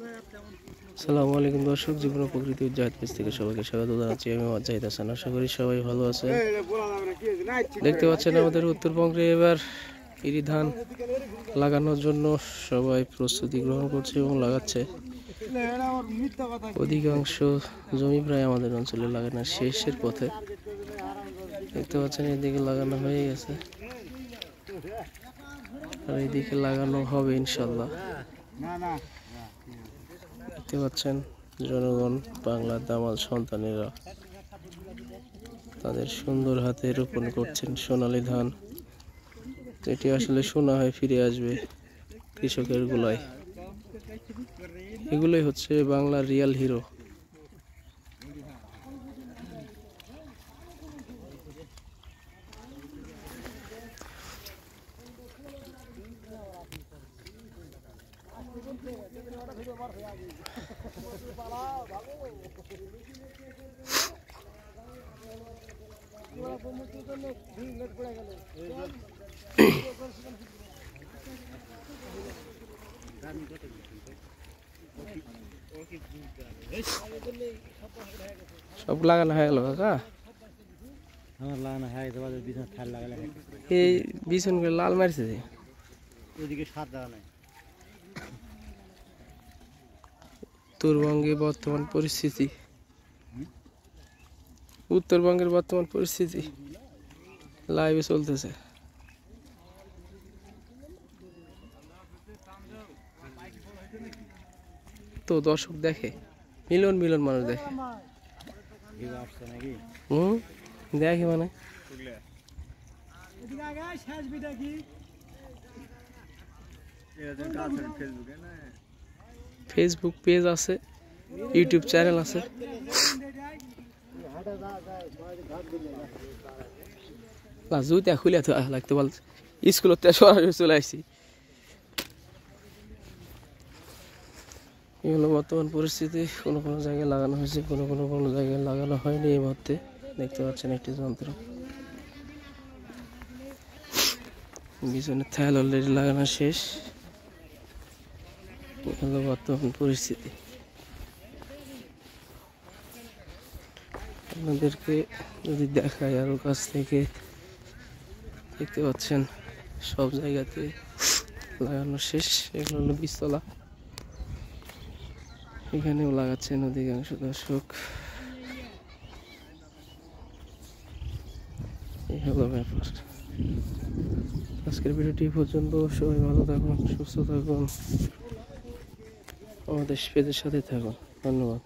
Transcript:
আসসালামু আলাইকুম দর্শক, জীবন প্রকৃতি জাহিদ পেজ থেকে সবাইকে স্বাগত জানাচ্ছি। আমি জাহিদ হাসান। আশা করি সবাই ভালো আছেন। দেখতে পাচ্ছেন আমাদের উত্তরবঙ্গে এবার ইরি ধান লাগানোর জন্য সবাই প্রস্তুতি গ্রহণ করছে এবং লাগাচ্ছে। অধিকাংশ জমি প্রায় আমাদের অঞ্চলে লাগানোর শেষের পথে। দেখতে পাচ্ছেন এদিকে লাগানো হয়ে গেছে আর এইদিকে লাগানো হবে ইনশাল্লাহ। দেখতে পাচ্ছেন জনগণ, বাংলার দামাল সন্তানেরা তাদের সুন্দর হাতে রোপণ করছেন সোনালী ধান, যেটি আসলে সোনা হয়ে ফিরে আসবে কৃষকের গোলায়। এগুলোই হচ্ছে বাংলার রিয়াল হিরো। সব লাগানো হয়ে গেল কাকা? আমার লাগানো হয়ে গেছে, বাজার বিছানা থাল লাগালে এই বিছন করে লাল মারছে যে ওইদিকে সাত লাগানো। উত্তরবঙ্গে বর্তমান পরিস্থিতি, উত্তরবঙ্গের বর্তমান পরিস্থিতি লাইভে চলতেছে। তো দর্শক দেখে, মিলিয়ন মিলিয়ন মানুষ দেখে। দেখে মানে ফেসবুক পেজ আছে, ইউটিউব চ্যানেল আছে। জুতা খুলে তো লাগতে বল, স্কুলত সরাসরি চলে আসছি। এগুলো বর্তমান পরিস্থিতি। কোনো কোনো জায়গায় লাগানো হয়েছে, কোনো জায়গায় লাগানো হয়নি। এই মুহূর্তে দেখতে পাচ্ছেন একটি যন্ত্র, পিছনে থাল অলরেডি লাগানো শেষ। এগুলো বর্তমান পরিস্থিতি। আপনাদেরকে যদি দেখায় আরো কাছ থেকে, দেখতে পাচ্ছেন সব জায়গাতে লাগানো শেষ। এগুলো হলো বীজতলা, এখানেও লাগাচ্ছেন অধিকাংশ দর্শক। এই হলো ব্যাপার। আজকের ভিডিওটি পর্যন্ত। সবাই ভালো থাকুন, সুস্থ থাকুন, আমাদের পেজের সাথে থাকুন। ধন্যবাদ।